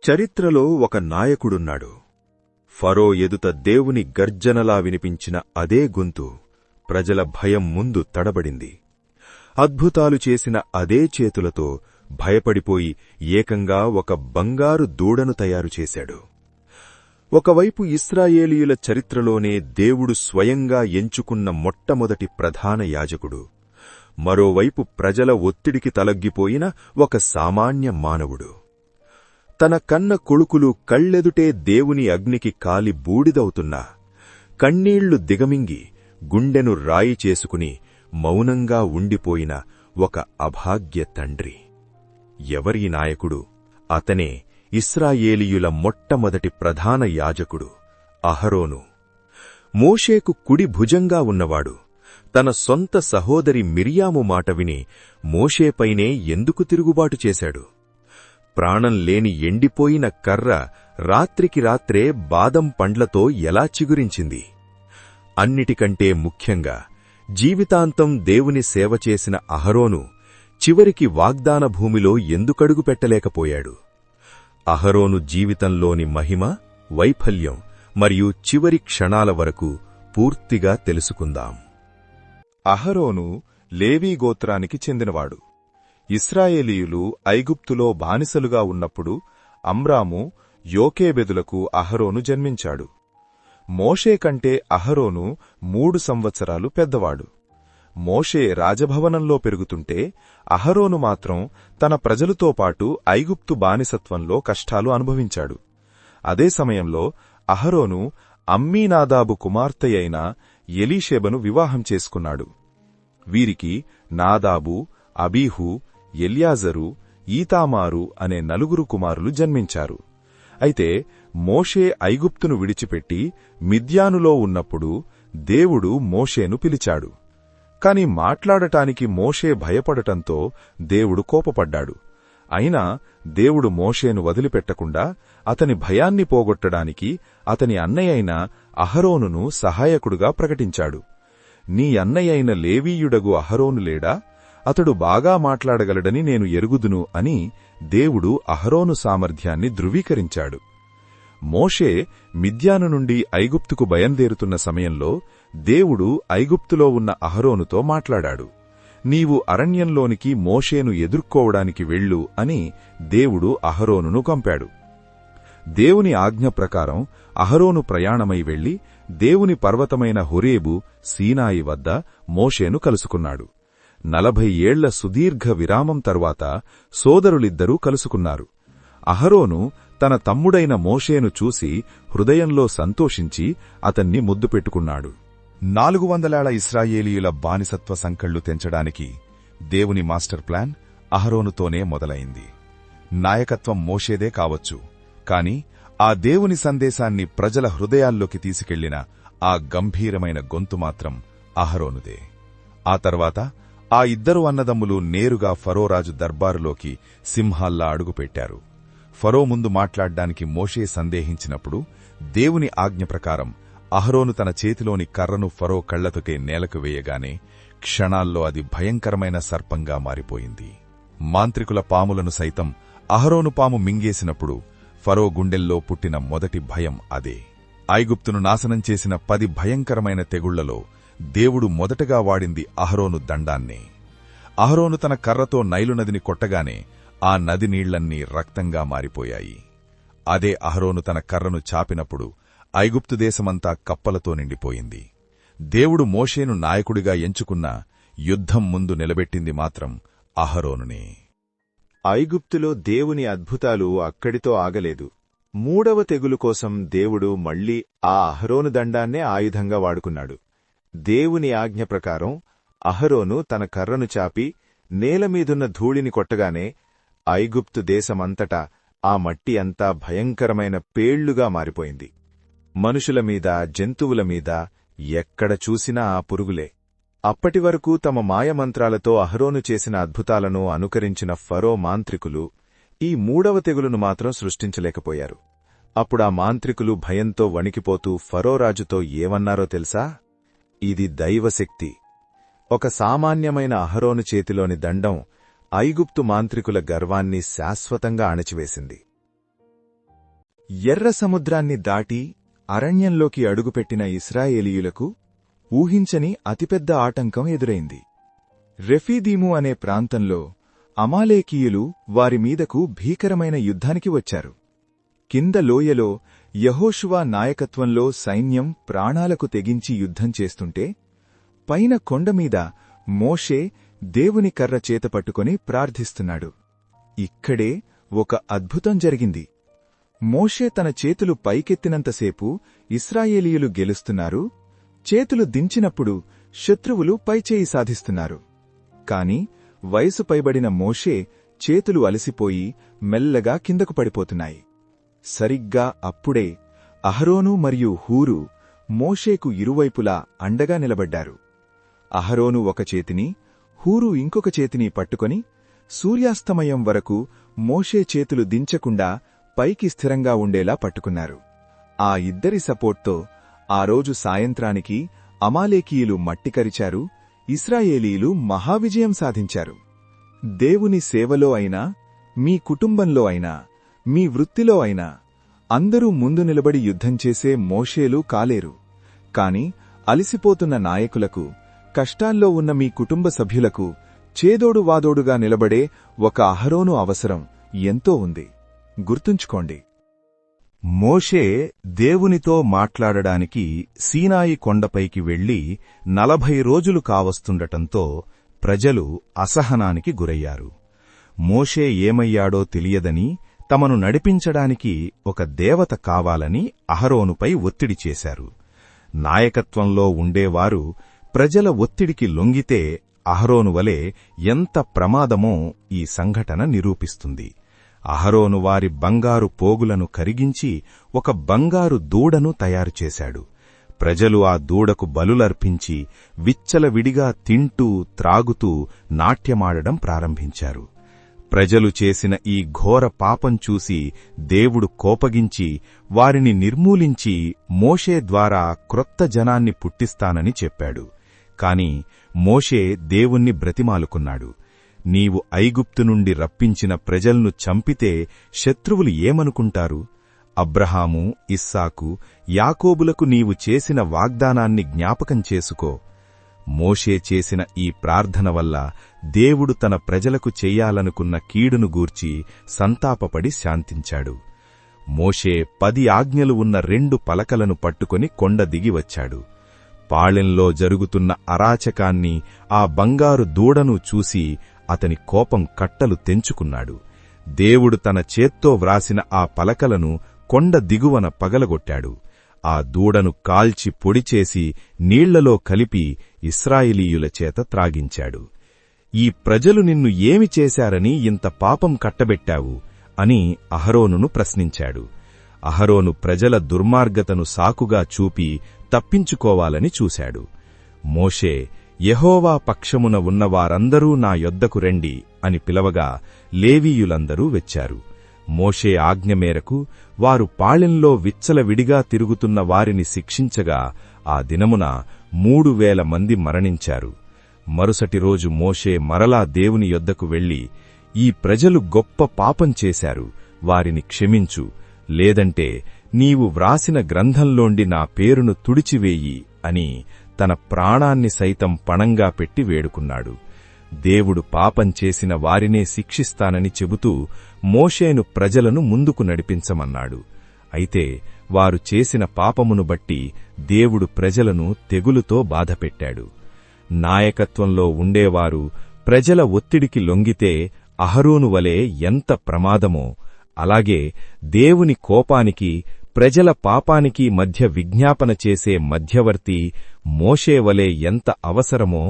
చరిత్రలో ఒక నాయకుడున్నాడు. ఫరో ఎదుట దేవుని గర్జనలా వినిపించిన అదే గొంతు ప్రజల భయం ముందు తడబడింది. అద్భుతాలు చేసిన అదే చేతులతో భయపడిపోయి ఏకంగా ఒక బంగారు దూడను తయారుచేశాడు. ఒకవైపు ఇశ్రాయేలీయుల చరిత్రలోనే దేవుడు స్వయంగా ఎంచుకున్న మొట్టమొదటి ప్రధాన యాజకుడు, మరోవైపు ప్రజల ఒత్తిడికి తలగ్గిపోయిన ఒక సామాన్య మానవుడు. తన కన్న కొడుకులు కళ్ళెదుటే దేవుని అగ్నికి కాలి బూడిదవుతున్నా కన్నీళ్లు దిగమింగి గుండెను రాయి చేసుకుని మౌనంగా ఉండిపోయిన ఒక అభాగ్య తండ్రి. ఎవరీ నాయకుడు? అతనే ఇశ్రాయేలీయుల మొట్టమొదటి ప్రధాన యాజకుడు అహరోను. మోషేకు కుడి భుజంగా ఉన్నవాడు తన సొంత సహోదరి మిరియాము మాట విని మోషేపైనే ఎందుకు తిరుగుబాటు చేశాడు? ప్రాణం లేని ఎండిపోయిన కర్ర రాత్రికి రాత్రే బాదం పండ్లతో ఎలా చిగురించింది? అన్నిటికంటే ముఖ్యంగా జీవితాంతం దేవుని సేవ చేసిన అహరోను చివరికి వాగ్దాన భూమిలో ఎందుకడుగు పెట్టలేకపోయాడు? అహరోను జీవితంలోని మహిమ, వైఫల్యం మరియు చివరి క్షణాల వరకు పూర్తిగా తెలుసుకుందాం. అహరోను లేవీ గోత్రానికి చెందినవాడు. ఇశ్రాయేలీయులు ఐగుప్తులో బానిసలుగా ఉన్నప్పుడు అమ్రాము, యోకేబెదులకు అహరోను జన్మించాడు. మోషే కంటే అహరోను 3 సంవత్సరాలు పెద్దవాడు. మోషే రాజభవనంలో పెరుగుతుంటే అహరోను మాత్రం తన ప్రజలతో పాటు ఐగుప్తు బానిసత్వంలో కష్టాలు అనుభవించాడు. అదే సమయంలో అహరోను అమ్మీనాదాబు కుమార్తెయైన ఎలీషెబను వివాహం చేసుకున్నాడు. వీరికి నాదాబు, అబీహు, ఎల్యాజరు, ఈతామారు అనే 4 కుమారులు జన్మించారు. అయితే మోషే ఐగుప్తును విడిచిపెట్టి మిద్యానులో ఉన్నప్పుడు దేవుడు మోషేను పిలిచాడు. కాని మాట్లాడటానికి మోషే భయపడటంతో దేవుడు కోపపడ్డాడు. అయినా దేవుడు మోషేను వదిలిపెట్టకుండా అతని భయాన్ని పోగొట్టడానికి అతని అన్నయ్యైన అహరోనును సహాయకుడుగా ప్రకటించాడు. నీ అన్నయ్యైన లేవీయుడగు అహరోను లేడా? అతడు బాగా మాట్లాడగలడని నేను ఎరుగుదును అని దేవుడు అహరోను సామర్థ్యాన్ని ధృవీకరించాడు. మోషే మిద్యాను నుండి ఐగుప్తుకు బయలుదేరుతున్న సమయంలో దేవుడు ఐగుప్తులో ఉన్న అహరోనుతో మాట్లాడాడు. నీవు అరణ్యంలోనికి మోషేను ఎదుర్కోవడానికి వెళ్ళు అని దేవుడు అహరోనును పంపాడు. దేవుని ఆజ్ఞ ప్రకారం అహరోను ప్రయాణమై వెళ్లి దేవుని పర్వతమైన హోరేబు, సీనాయి వద్ద మోషేను కలుసుకున్నాడు. 40 ఏళ్ల సుదీర్ఘ విరామం తరువాత సోదరులిద్దరూ కలుసుకున్నారు. అహరోను తన తమ్ముడైన మోషేను చూసి హృదయంలో సంతోషించి అతన్ని ముద్దు పెట్టుకున్నాడు. 400 ఏళ్ల ఇశ్రాయేలీయుల బానిసత్వ సంకెళ్లు తెంచడానికి దేవుని మాస్టర్ ప్లాన్ అహరోనుతోనే మొదలైంది. నాయకత్వం మోషేదే కావచ్చు, కాని ఆ దేవుని సందేశాన్ని ప్రజల హృదయాల్లోకి తీసుకెళ్లిన ఆ గంభీరమైన గొంతు మాత్రం అహరోనుదే. ఆ తర్వాత ఆ 2 అన్నదమ్ములు నేరుగా ఫరోరాజు దర్బారులోకి సింహాల్లా అడుగుపెట్టారు. ఫరో ముందు మాట్లాడ్డానికి మోషే సందేహించినప్పుడు దేవుని ఆజ్ఞ ప్రకారం అహరోను తన చేతిలోని కర్రను ఫరో కళ్లతోకే నేలకు వేయగానే క్షణాల్లో అది భయంకరమైన సర్పంగా మారిపోయింది. మాంత్రికుల పాములను సైతం అహరోను పాము మింగేసినప్పుడు ఫరో గుండెల్లో పుట్టిన మొదటి భయం అదే. ఐగుప్తును నాశనం చేసిన 10 భయంకరమైన తెగుళ్లలో దేవుడు మొదటగా వాడింది అహరోను దండాన్నే. అహరోను తన కర్రతో నైలు నదిని కొట్టగానే ఆ నది నీళ్లన్నీ రక్తంగా మారిపోయాయి. అదే అహరోను తన కర్రను చాపినప్పుడు ఐగుప్తు దేశమంతా కప్పలతో నిండిపోయింది. దేవుడు మోషేను నాయకుడిగా ఎంచుకున్న యుద్ధం ముందు నిలబెట్టింది మాత్రం అహరోనునే. ఐగుప్తులో దేవుని అద్భుతాలు అక్కడితో ఆగలేదు. 3వ తెగులు కోసం దేవుడు మళ్లీ ఆ అహరోను దండాన్నే ఆయుధంగా వాడుకున్నాడు. దేవుని ఆజ్ఞ ప్రకారం అహరోను తన కర్రను చాపి నేలమీదున్న ధూళిని కొట్టగానే ఐగుప్తు దేశమంతటా ఆ మట్టి అంతా భయంకరమైన పేళ్లుగా మారిపోయింది. మనుషుల మీద, జంతువుల మీద ఎక్కడ చూసినా ఆ పురుగులే. అప్పటివరకు తమ మాయమంత్రాలతో అహరోను చేసిన అద్భుతాలను అనుకరించిన ఫరో మాంత్రికులు ఈ 3వ తెగులును మాత్రం సృష్టించలేకపోయారు. అప్పుడా మాంత్రికులు భయంతో వణికిపోతూ ఫరోరాజుతో ఏమన్నారో తెలుసా? ఇది దైవశక్తి. ఒక సామాన్యమైన అహరోను చేతిలోని దండం ఐగుప్తు మాంత్రికుల గర్వాన్ని శాశ్వతంగా అణచివేసింది. ఎర్ర సముద్రాన్ని దాటి అరణ్యంలోకి అడుగుపెట్టిన ఇశ్రాయేలీయులకు ఊహించని అతిపెద్ద ఆటంకం ఎదురైంది. రెఫీదీము అనే ప్రాంతంలో అమాలేకీయులు వారి మీదకు భీకరమైన యుద్ధానికి వచ్చారు. కింద లోయలో యెహోషువ నాయకత్వంలో సైన్యం ప్రాణాలకు తెగించి యుద్ధం చేస్తుంటే, పైన కొండమీద మోషే దేవుని కర్ర చేతపట్టుకొని ప్రార్థిస్తున్నాడు. ఇక్కడే ఒక అద్భుతం జరిగింది. మోషే తన చేతులు పైకెత్తినంతసేపు ఇశ్రాయేలీయులు గెలుస్తున్నారు, చేతులు దించినప్పుడు శత్రువులు పైచేయి సాధిస్తున్నారు. కాని వయసు పైబడిన మోషే చేతులు అలసిపోయి మెల్లగా కిందకు పడిపోతున్నాయి. సరిగ్గా అప్పుడే అహరోను మరియు హూరు మోషేకు ఇరువైపులా అండగా నిలబడ్డారు. అహరోను ఒక చేతిని, హూరు ఇంకొక చేతిని పట్టుకొని సూర్యాస్తమయం వరకు మోషే చేతులు దించకుండా పైకి స్థిరంగా ఉండేలా పట్టుకున్నారు. ఆ ఇద్దరి సపోర్ట్తో ఆ రోజు సాయంత్రానికి అమాలేకీయులు మట్టికరిచారు, ఇశ్రాయేలీయులు మహావిజయం సాధించారు. దేవుని సేవలో అయినా, మీ కుటుంబంలో అయినా, మీ వృత్తిలో అయినా అందరూ ముందు నిలబడి యుద్ధం చేసే మోషేలు కాలేరు. కాని అలిసిపోతున్న నాయకులకు, కష్టాల్లో ఉన్న మీ కుటుంబ సభ్యులకు చేదోడు వాదోడుగా నిలబడే ఒక అహరోను అవసరం ఎంతో ఉంది. గుర్తుంచుకోండి. మోషే దేవునితో మాట్లాడడానికి సీనాయి కొండపైకి వెళ్లి 40 రోజులు కావస్తుండటంతో ప్రజలు అసహనానికి గురయ్యారు. మోషే ఏమయ్యాడో తెలియదని, తమను నడిపించడానికి ఒక దేవత కావాలని అహరోనుపై ఒత్తిడి చేశారు. నాయకత్వంలో ఉండేవారు ప్రజల ఒత్తిడికి లొంగితే అహరోను వలె ఎంత ప్రమాదమో ఈ సంఘటన నిరూపిస్తుంది. అహరోను వారి బంగారు పోగులను కరిగించి ఒక బంగారు దూడను తయారుచేశాడు. ప్రజలు ఆ దూడకు బలులర్పించి విచ్చలవిడిగా తింటూ త్రాగుతూ నాట్యమాడడం ప్రారంభించారు. ప్రజలు చేసిన ఈ ఘోర పాపం చూసి దేవుడు కోపగించి వారిని నిర్మూలించి మోషే ద్వారా క్రొత్త జనాన్ని పుట్టిస్తానని చెప్పాడు. కాని మోషే దేవుణ్ణి బ్రతిమాలుకున్నాడు. నీవు ఐగుప్తు నుండి రప్పించిన ప్రజల్ను చంపితే శత్రువులు ఏమనుకుంటారు? అబ్రహాము, ఇస్సాకు, యాకోబులకు నీవు చేసిన వాగ్దానాన్ని జ్ఞాపకం చేసుకో. మోషే చేసిన ఈ ప్రార్థన వల్ల దేవుడు తన ప్రజలకు చెయ్యాలనుకున్న కీడును గూర్చి సంతాపపడి శాంతించాడు. మోషే 10 ఆజ్ఞలు ఉన్న 2 పలకలను పట్టుకొని కొండ దిగివచ్చాడు. పాళెంలో జరుగుతున్న అరాచకాన్ని, ఆ బంగారు దూడను చూసి అతని కోపం కట్టలు తెంచుకున్నాడు. దేవుడు తన చేత్తో వ్రాసిన ఆ పలకలను కొండ దిగువన పగలగొట్టాడు. ఆ దూడను కాల్చి పొడిచేసి నీళ్లలో కలిపి ఇశ్రాయేలీయుల చేత త్రాగించాడు. ఈ ప్రజలు నిన్ను ఏమి చేశారని ఇంత పాపం కట్టబెట్టావు అని అహరోనును ప్రశ్నించాడు. అహరోను ప్రజల దుర్మార్గతను సాకుగా చూపి తప్పించుకోవాలని చూశాడు. మోషే, యెహోవా పక్షమున ఉన్నవారందరూ నా యొద్దకు రండి అని పిలవగా లేవీయులందరూ వచ్చారు. మోషే ఆజ్ఞ మేరకు వారు పాళెంలో విచ్చలవిడిగా తిరుగుతున్న వారిని శిక్షించగా ఆ దినమున 3000 మంది మరణించారు. మరుసటి రోజు మోషే మరలా దేవుని యొద్దకు వెళ్లి, ఈ ప్రజలు గొప్ప పాపం చేశారు, వారిని క్షమించు, లేదంటే నీవు వ్రాసిన గ్రంథంలోండి నా పేరును తుడిచివేయి అని తన ప్రాణాన్ని సైతం పణంగా పెట్టి వేడుకున్నాడు. దేవుడు పాపం చేసిన వారినే శిక్షిస్తానని చెబుతూ మోషేను ప్రజలను ముందుకు నడిపించమన్నాడు. అయితే వారు చేసిన పాపమును బట్టి దేవుడు ప్రజలను తెగులుతో బాధపెట్టాడు. నాయకత్వంలో ఉండేవారు ప్రజల ఒత్తిడికి లొంగితే అహరోను వలె ఎంత ప్రమాదమో, అలాగే దేవుని కోపానికి, ప్రజల పాపానికి మధ్య విజ్ఞాపన చేసే మధ్యవర్తి మోషే వలె ఎంత అవసరమో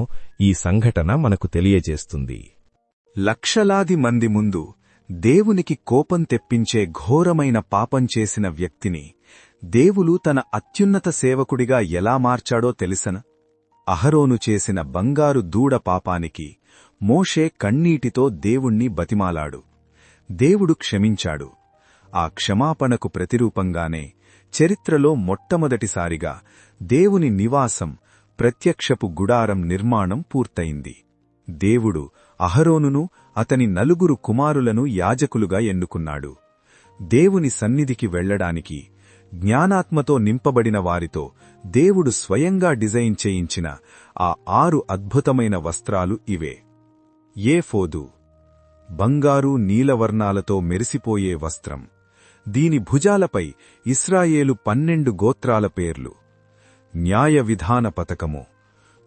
ఈ సంఘటన మనకు తెలియజేస్తుంది. లక్షలాది మంది ముందు దేవునికి కోపం తెప్పించే ఘోరమైన పాపం చేసిన వ్యక్తిని దేవుడు తన అత్యున్నత సేవకుడిగా ఎలా మార్చాడో తెలుసనా? అహరోను చేసిన బంగారు దూడ పాపానికి మోషే కన్నీటితో దేవుణ్ణి బతిమాలాడు. దేవుడు క్షమించాడు. ఆ క్షమాపణకు ప్రతిరూపంగానే చరిత్రలో మొట్టమొదటిసారిగా దేవుని నివాసం, ప్రత్యక్షపు గుడారం నిర్మాణం పూర్తయింది. దేవుడు అహరోనును, అతని 4 కుమారులను యాజకులుగా ఎన్నుకున్నాడు. దేవుని సన్నిధికి వెళ్లడానికి జ్ఞానాత్మతో నింపబడిన వారితో దేవుడు స్వయంగా డిజైన్ చేయించిన ఆ 6 అద్భుతమైన వస్త్రాలు ఇవే. ఏఫోదు, బంగారు నీలవర్ణాలతో మెరిసిపోయే వస్త్రం. దీని భుజాలపై ఇశ్రాయేలు 12 గోత్రాల పేర్లు. న్యాయ విధాన పతకము,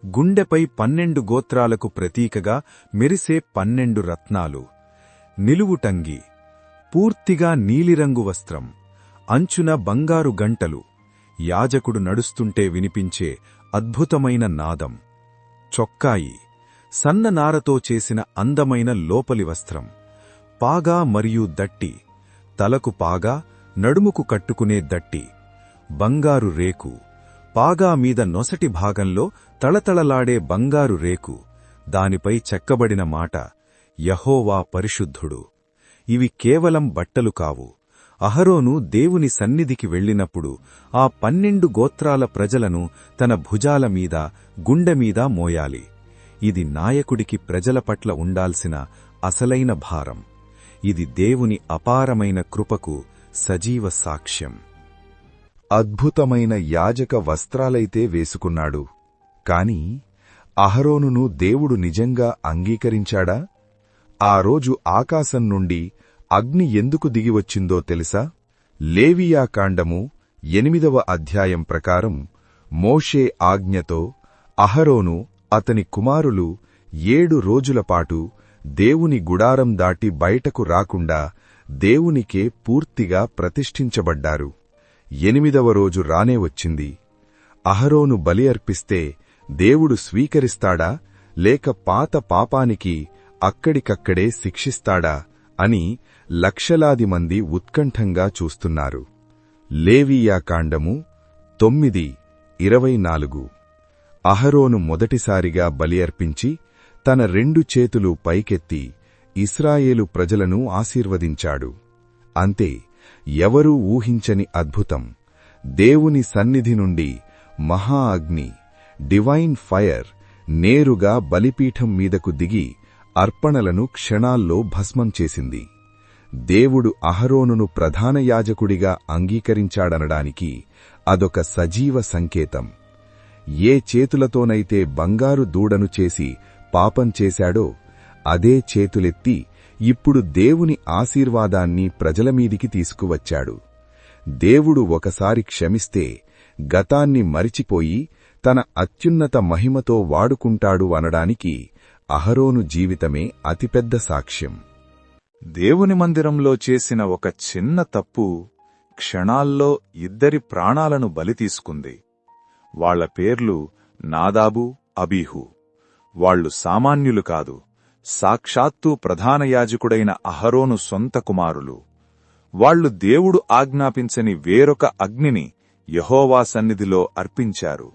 గుండెపై 12 గోత్రాలకు ప్రతీకగా మెరిసే 12 రత్నాలు. నిలువుటంగి, పూర్తిగా నీలిరంగు వస్త్రం, అంచున బంగారు గంటలు, యాజకుడు నడుస్తుంటే వినిపించే అద్భుతమైన నాదం. చొక్కాయి, సన్ననారతో చేసిన అందమైన లోపలి వస్త్రం. పాగా మరియు దట్టి, తలకు పాగా, నడుముకు కట్టుకునే దట్టి. బంగారు రేకు, పాగా మీద నొసటి భాగంలో తళతళలాడే బంగారు రేకు, దానిపై చెక్కబడిన మాట, యెహోవా పరిశుద్ధుడు. ఇవి కేవలం బట్టలు కావు. అహరోను దేవుని సన్నిధికి వెళ్ళినప్పుడు ఆ 12 గోత్రాల ప్రజలను తన భుజాల మీద, గుండెమీద మోయాలి. ఇది నాయకుడికి ప్రజల పట్ల ఉండాల్సిన అసలైన భారం. ఇది దేవుని అపారమైన కృపకు సజీవ సాక్ష్యం. అద్భుతమైన యాజక వస్త్రాలైతే వేసుకున్నాడు, కాని అహరోనును దేవుడు నిజంగా అంగీకరించాడా? ఆ రోజు ఆకాశం నుండి అగ్ని ఎందుకు దిగివచ్చిందో తెలుసా? లేవియాకాండము 8వ అధ్యాయం ప్రకారం మోషే ఆజ్ఞతో అహరోను, అతని కుమారులు 7 రోజులపాటు దేవుని గుడారం దాటి బయటకు రాకుండా దేవునికే పూర్తిగా ప్రతిష్ఠించబడ్డారు. 8వ రోజు రానే వచ్చింది. అహరోను బలి అర్పిస్తే దేవుడు స్వీకరిస్తాడా, లేక పాత పాపానికి అక్కడికక్కడే శిక్షిస్తాడా అని లక్షలాది మంది ఉత్కంఠంగా చూస్తున్నారు. లేవీయాకాండము 9:24. అహరోను మొదటిసారిగా బలి అర్పించి తన 2 చేతులు పైకెత్తి ఇశ్రాయేలు ప్రజలను ఆశీర్వదించాడు. అంతే, ఎవరూ ఊహించని అద్భుతం. దేవుని సన్నిధి నుండి మహా అగ్ని, డివైన్ ఫైర్, నేరుగా బలిపీఠం మీదకు దిగి అర్పణలను క్షణాల్లో భస్మం చేసింది. దేవుడు అహరోనును ప్రధాన యాజకుడిగా అంగీకరించాడనడానికి అదొక సజీవ సంకేతం. ఏ చేతులతోనైతే బంగారు దూడను చేసి పాపం చేశాడో అదే చేతులెత్తి ఇప్పుడు దేవుని ఆశీర్వాదాన్ని ప్రజలమీదికి తీసుకువచ్చాడు. దేవుడు ఒకసారి క్షమిస్తే గతాన్ని మరిచిపోయి తన అత్యున్నత మహిమతో వాడుకుంటాడు అనడానికి అహరోను జీవితమే అతిపెద్ద సాక్ష్యం. దేవుని మందిరంలో చేసిన ఒక చిన్న తప్పు క్షణాల్లో 2 ప్రాణాలను బలి తీసుకుంది. వాళ్ల పేర్లు నాదాబు, అబీహు. వాళ్లు సామాన్యులు కాదు, సాక్షాత్తు ప్రధాన యాజకుడైన అహరోను సొంత కుమారులు. వాళ్లు దేవుడు ఆజ్ఞాపించని వేరొక అగ్నిని యెహోవా సన్నిధిలో అర్పించారు.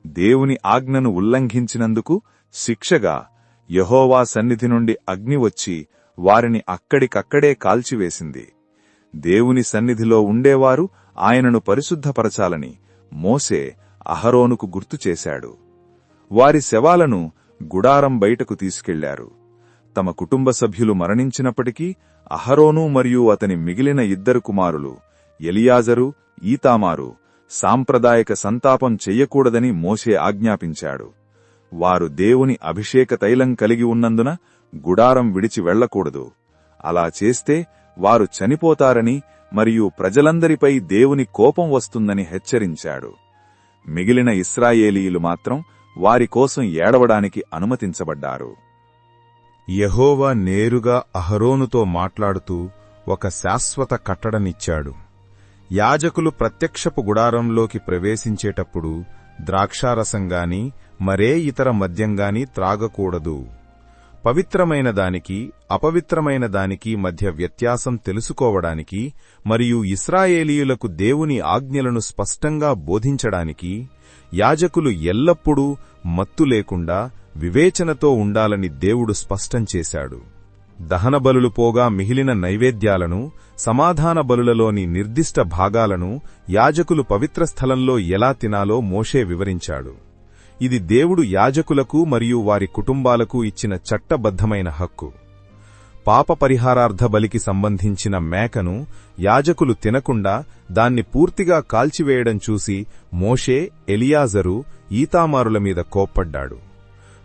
దేవుని ఆజ్ఞను ఉల్లంఘించినందుకు శిక్షగా యెహోవా సన్నిధి నుండి అగ్ని వచ్చి వారిని అక్కడికక్కడే కాల్చివేసింది. దేవుని సన్నిధిలో ఉండేవారు ఆయనను పరిశుద్ధపరచాలని మోసే అహరోనుకు గుర్తుచేశాడు. వారి శవాలను గుడారం బయటకు తీసుకెళ్లారు. తమ కుటుంబ సభ్యులు మరణించినప్పటికీ అహరోను మరియు అతని మిగిలిన 2 కుమారులు ఎలియాజరు, ఈతామారు సాంప్రదాయక సంతాపం చెయ్యకూడదని మోషే ఆజ్ఞాపించాడు. వారు దేవుని అభిషేక తైలం కలిగి ఉన్నందున గుడారం విడిచి వెళ్లకూడదు. అలా చేస్తే వారు చనిపోతారని మరియు ప్రజలందరిపై దేవుని కోపం వస్తుందని హెచ్చరించాడు. మిగిలిన ఇశ్రాయేలీయులు మాత్రం వారి కోసం ఏడవడానికి అనుమతించబడ్డారు. యెహోవా నేరుగా అహరోనుతో మాట్లాడుతూ ఒక శాశ్వత కట్టడనిచ్చాడు. యాజకులు ప్రత్యక్షపు గుడారంలోకి ప్రవేశించేటప్పుడు ద్రాక్షారసంగాని మరే ఇతర మద్యంగాని త్రాగకూడదు. పవిత్రమైన దానికి అపవిత్రమైన దానికి మధ్య వ్యత్యాసం తెలుసుకోవడానికి మరియు ఇశ్రాయేలీయులకు దేవుని ఆజ్ఞలను స్పష్టంగా బోధించడానికి యాజకులు ఎల్లప్పుడూ మత్తు లేకుండా వివేచనతో ఉండాలని దేవుడు స్పష్టం చేశాడు. దహనబలులు పోగా మిగిలిన నైవేద్యాలను, సమాధాన బలులలోని నిర్దిష్ట భాగాలను యాజకులు పవిత్ర స్థలంలో ఎలా తినాలో మోషే వివరించాడు. ఇది దేవుడు యాజకులకు మరియు వారి కుటుంబాలకు ఇచ్చిన చట్టబద్ధమైన హక్కు. పాపపరిహారార్థ బలికి సంబంధించిన మేకను యాజకులు తినకుండా దాన్ని పూర్తిగా కాల్చివేయడం చూసి మోషే, ఎలియాజరు ఈతామారుల మీద కోప్పడ్డాడు.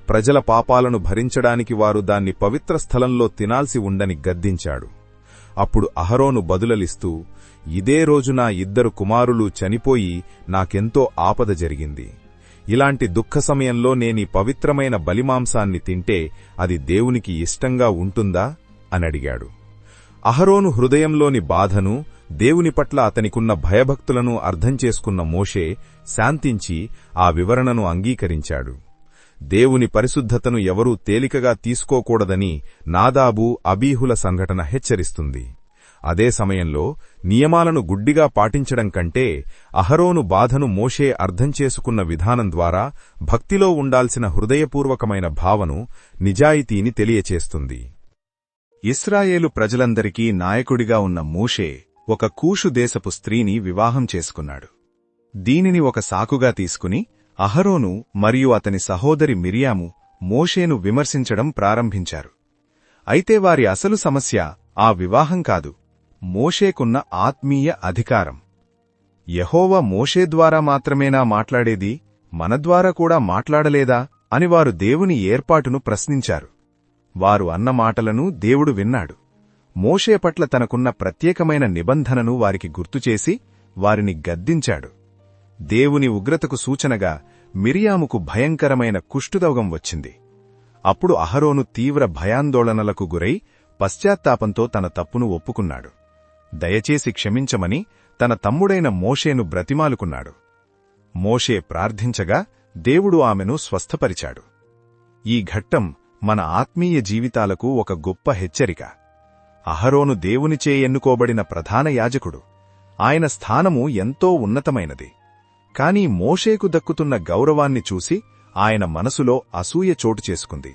ప్రజల పాపాలను భరించడానికి వారు దాన్ని పవిత్ర స్థలంలో తినాల్సి ఉందని గద్దించాడు. అప్పుడు అహరోను బదులలిస్తూ, ఇదే రోజు నా 2 కుమారులు చనిపోయి నాకెంతో ఆపద జరిగింది. ఇలాంటి దుఃఖ సమయంలో నేనీ పవిత్రమైన బలిమాంసాన్ని తింటే అది దేవునికి ఇష్టంగా ఉంటుందా అనడిగాడు. అహరోను హృదయంలోని బాధను, దేవుని పట్ల అతనికున్న భయభక్తులను అర్థం చేసుకున్న మోషే శాంతించి ఆ వివరణను అంగీకరించాడు. దేవుని పరిశుద్ధతను ఎవరూ తేలికగా తీసుకోకూడదని నాదాబు, అబీహుల సంఘటన హెచ్చరిస్తుంది. అదే సమయంలో నియమాలను గుడ్డిగా పాటించడం కంటే అహరోను బాధను మోషే అర్థం చేసుకున్న విధానం ద్వారా భక్తిలో ఉండాల్సిన హృదయపూర్వకమైన భావను, నిజాయితీని తెలియచేస్తుంది. ఇశ్రాయేలు ప్రజలందరికీ నాయకుడిగా ఉన్న మోషే ఒక కూషు దేశపు స్త్రీని వివాహం చేసుకున్నాడు. దీనిని ఒక సాకుగా తీసుకుని అహరోను మరియు అతని సహోదరి మిరియాము మోషేను విమర్శించడం ప్రారంభించారు. అయితే వారి అసలు సమస్య ఆ వివాహం కాదు, మోషేకున్న ఆత్మీయ అధికారం. యెహోవా మోషే ద్వారా మాత్రమేనా మాట్లాడేది, మన ద్వారా కూడా మాట్లాడలేదా అని వారు దేవుని ఏర్పాటును ప్రశ్నించారు. వారు అన్న మాటలను దేవుడు విన్నాడు. మోషే పట్ల తనకున్న ప్రత్యేకమైన నిబంధనను వారికి గుర్తుచేసి వారిని గద్దించాడు. దేవుని ఉగ్రతకు సూచనగా మిరియాముకు భయంకరమైన కుష్ఠురోగం వచ్చింది. అప్పుడు అహరోను తీవ్ర భయాందోళనలకు గురై పశ్చాత్తాపంతో తన తప్పును ఒప్పుకున్నాడు. దయచేసి క్షమించమని తన తమ్ముడైన మోషేను బ్రతిమాలుకున్నాడు. మోషే ప్రార్థించగా దేవుడు ఆమెను స్వస్థపరిచాడు. ఈ ఘట్టం మన ఆత్మీయ జీవితాలకు ఒక గొప్ప హెచ్చరిక. అహరోను దేవునిచే ఎన్నుకోబడిన ప్రధాన యాజకుడు. ఆయన స్థానము ఎంతో ఉన్నతమైనది. కాని మోషేకు దక్కుతున్న గౌరవాన్ని చూసి ఆయన మనసులో అసూయ చోటు చేసుకుంది.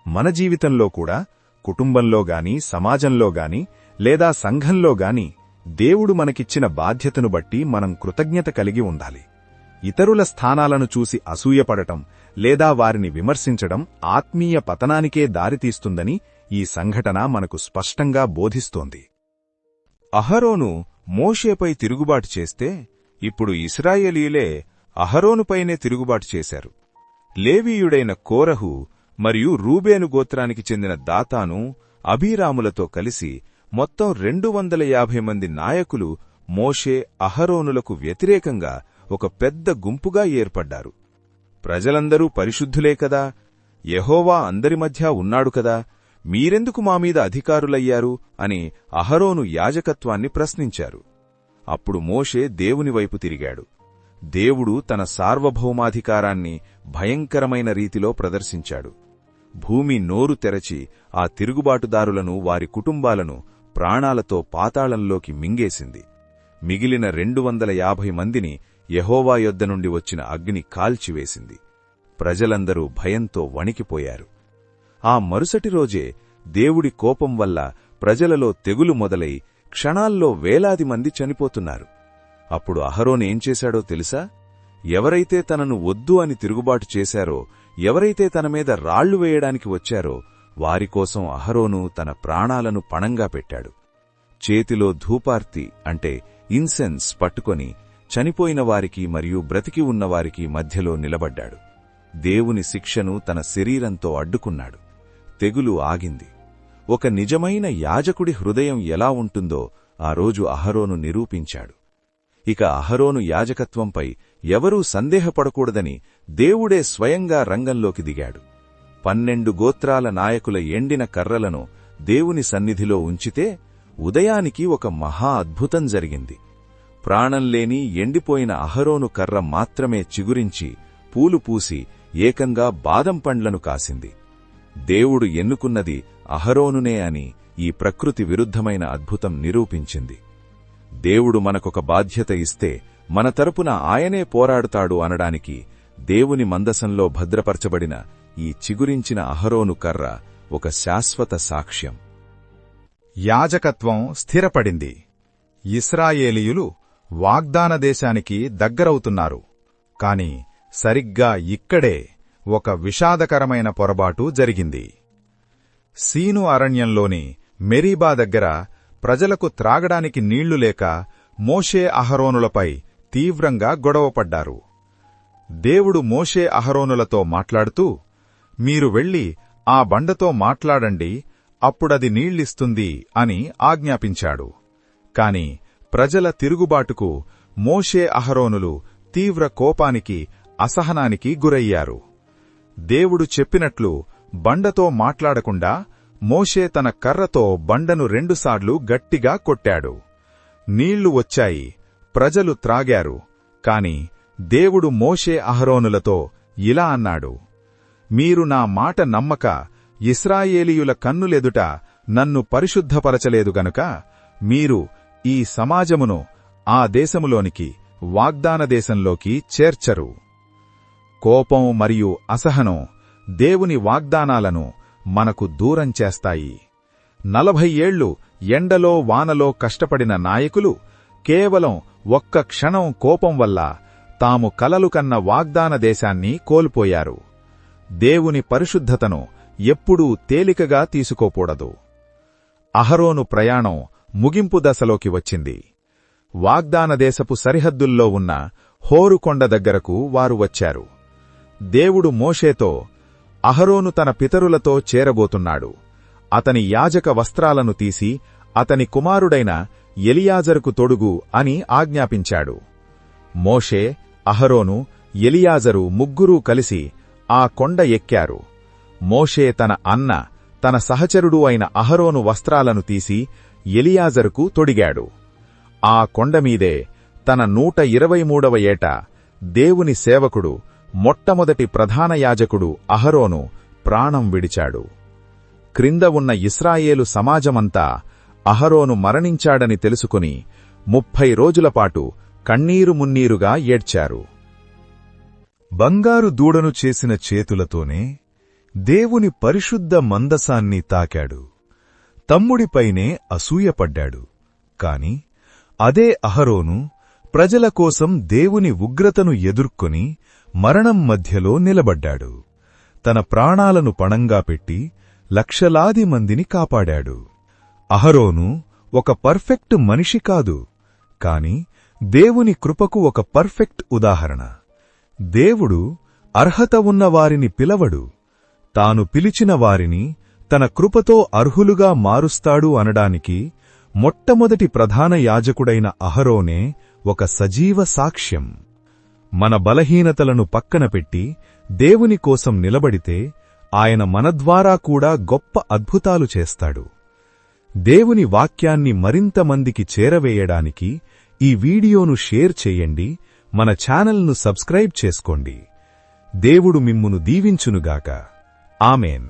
మన జీవితంలో కూడా, కుటుంబంలోగాని, సమాజంలోగాని లేదా సంఘంలోగాని దేవుడు మనకిచ్చిన బాధ్యతను బట్టి మనం కృతజ్ఞత కలిగి ఉండాలి. ఇతరుల స్థానాలను చూసి అసూయపడటం లేదా వారిని విమర్శించడం ఆత్మీయ పతనానికే దారితీస్తుందని ఈ సంఘటన మనకు స్పష్టంగా బోధిస్తోంది. అహరోను మోషేపై తిరుగుబాటు చేస్తే ఇప్పుడు ఇశ్రాయేలీయులే అహరోనుపైనే తిరుగుబాటు చేశారు. లేవీయుడైన కోరహు మరియు రూబేను గోత్రానికి చెందిన దాతాను, అబీరాములతో కలిసి మొత్తం 250 మంది నాయకులు మోషే, అహరోనులకు వ్యతిరేకంగా ఒక పెద్ద గుంపుగా ఏర్పడ్డారు. ప్రజలందరూ పరిశుద్ధులే కదా, యెహోవా అందరి మధ్య ఉన్నాడు కదా, మీరెందుకు మామీద అధికారులయ్యారు అని అహరోను యాజకత్వాన్ని ప్రశ్నించారు. అప్పుడు మోషే దేవుని వైపు తిరిగాడు. దేవుడు తన సార్వభౌమాధికారాన్ని భయంకరమైన రీతిలో ప్రదర్శించాడు. భూమి నోరు తెరచి ఆ తిరుగుబాటుదారులను, వారి కుటుంబాలను ప్రాణాలతో పాతాళంలోకి మింగేసింది. మిగిలిన 250 మందిని యెహోవా యొద్ద నుండి వచ్చిన అగ్ని కాల్చివేసింది. ప్రజలందరూ భయంతో వణికిపోయారు. ఆ మరుసటి రోజే దేవుడి కోపం వల్ల ప్రజలలో తెగులు మొదలై క్షణాల్లో వేలాది మంది చనిపోతున్నారు. అప్పుడు అహరోను ఏం చేశాడో తెలుసా? ఎవరైతే తనను వద్దు అని తిరుగుబాటు చేశారో, ఎవరైతే తన మీద రాళ్లు వేయడానికి వచ్చారో వారికోసం అహరోను తన ప్రాణాలను పణంగా పెట్టాడు. చేతిలో ధూపార్తి అంటే ఇన్సెన్స్ పట్టుకొని చనిపోయిన వారికి మరియు బ్రతికి ఉన్నవారికి మధ్యలో నిలబడ్డాడు. దేవుని శిక్షను తన శరీరంతో అడ్డుకున్నాడు. తెగులు ఆగింది. ఒక నిజమైన యాజకుడి హృదయం ఎలా ఉంటుందో ఆ రోజు అహరోను నిరూపించాడు. ఇక అహరోను యాజకత్వంపై ఎవరూ సందేహపడకూడదని దేవుడే స్వయంగా రంగంలోకి దిగాడు. 12 గోత్రాల నాయకుల ఎండిన కర్రలను దేవుని సన్నిధిలో ఉంచితే ఉదయానికి ఒక మహా అద్భుతం జరిగింది. ప్రాణంలేని ఎండిపోయిన అహరోను కర్ర మాత్రమే చిగురించి పూలు పూసి ఏకంగా బాదం పండ్లను కాసింది. దేవుడు ఎన్నుకున్నది అహరోనునే అని ఈ ప్రకృతి విరుద్ధమైన అద్భుతం నిరూపించింది. దేవుడు మనకొక బాధ్యత ఇస్తే మన తరపున ఆయనే పోరాడుతాడు అనడానికి దేవుని మందసంలో భద్రపరచబడిన ఈ చిగురించిన అహరోను కర్ర ఒక శాశ్వత సాక్ష్యం. యాజకత్వం స్థిరపడింది. ఇశ్రాయేలీయులు వాగ్దాన దేశానికి దగ్గరవుతున్నారు. కాని సరిగ్గా ఇక్కడే ఒక విషాదకరమైన పొరపాటు జరిగింది. సీను అరణ్యంలోని మెరీబా దగ్గర ప్రజలకు త్రాగడానికి నీళ్లు లేక మోషే అహరోనులపై తీవ్రంగా గొడవపడ్డారు. దేవుడు మోషే అహరోనులతో మాట్లాడుతూ, మీరు వెళ్లి ఆ బండతో మాట్లాడండి, అప్పుడది నీళ్లిస్తుంది అని ఆజ్ఞాపించాడు. కాని ప్రజల తిరుగుబాటుకు మోషే అహరోనులు తీవ్ర కోపానికి, అసహనానికి గురయ్యారు. దేవుడు చెప్పినట్లు బండతో మాట్లాడకుండా మోషే తన కర్రతో బండను రెండుసార్లు గట్టిగా కొట్టాడు. నీళ్లు వచ్చాయి, ప్రజలు త్రాగారు. కాని దేవుడు మోషే అహరోనులతో ఇలా అన్నాడు, మీరు నా మాట నమ్మక ఇశ్రాయేలీయుల కన్నులెదుట నన్ను పరిశుద్ధపరచలేదు గనుక మీరు ఈ సమాజమును ఆ దేశములోనికి, వాగ్దాన దేశంలోకి చేర్చరు. కోపం మరియు అసహనం దేవుని వాగ్దానాలను మనకు దూరం చేస్తాయి. 40 ఏళ్లు ఎండలో వానలో కష్టపడిన నాయకులు కేవలం ఒక్క క్షణం కోపం వల్ల తాము కలలు కన్న వాగ్దాన దేశాన్ని కోల్పోయారు. దేవుని పరిశుద్ధతను ఎప్పుడూ తేలికగా తీసుకోకూడదు. అహరోను ప్రయాణం ముగింపు దశలోకి వచ్చింది. వాగ్దాన దేశపు సరిహద్దుల్లో ఉన్న హోరు కొండ దగ్గరకు వారు వచ్చారు. దేవుడు మోషేతో, అహరోను తన పితరులతో చేరబోతున్నాడు. అతని యాజక వస్త్రాలను తీసి అతని కుమారుడైన ఎలియాజరుకు తొడుగు అని ఆజ్ఞాపించాడు. మోషే, అహరోను, ఎలియాజరు ముగ్గురూ కలిసి ఆ కొండ ఎక్కారు. మోషే తన అన్న, తన సహచరుడు అయిన అహరోను వస్త్రాలను తీసి ఎలియాజరుకు తొడిగాడు. ఆ కొండమీదే తన 123వ ఏట దేవుని సేవకుడు, మొట్టమొదటి ప్రధాన యాజకుడు అహరోను ప్రాణం విడిచాడు. క్రింద ఉన్న ఇశ్రాయేలు సమాజమంతా అహరోను మరణించాడని తెలుసుకుని 30 రోజులపాటు కన్నీరు మున్నీరుగా ఏడ్చారు. బంగారు దూడను చేసిన చేతులతోనే దేవుని పరిశుద్ధ మందసాన్ని తాకాడు. తమ్ముడిపైనే అసూయపడ్డాడు. కాని అదే అహరోను ప్రజల కోసం దేవుని ఉగ్రతను ఎదుర్కొని మరణం మధ్యలో నిలబడ్డాడు. తన ప్రాణాలను పణంగా పెట్టి లక్షలాది మందిని కాపాడాడు. అహరోను ఒక పర్ఫెక్ట్ మనిషి కాదు, కాని దేవుని కృపకు ఒక పర్ఫెక్ట్ ఉదాహరణ. దేవుడు అర్హత ఉన్నవారిని పిలవడు, తాను పిలిచిన వారిని తన కృపతో అర్హులుగా మారుస్తాడు అనడానికి మొట్టమొదటి ప్రధాన యాజకుడైన అహరోనే ఒక సజీవ సాక్ష్యం. మన బలహీనతలను పక్కన పెట్టి దేవుని కోసం నిలబడితే ఆయన మన ద్వారా కూడా గొప్ప అద్భుతాలు చేస్తాడు. దేవుని వాక్యాన్ని మరింత మందికి చేరవేయడానికి ఈ వీడియోను షేర్ చేయండి, మన ఛానల్ను సబ్స్క్రైబ్ చేసుకోండి. దేవుడు మిమ్మును దీవించునుగాక. ఆమేన్.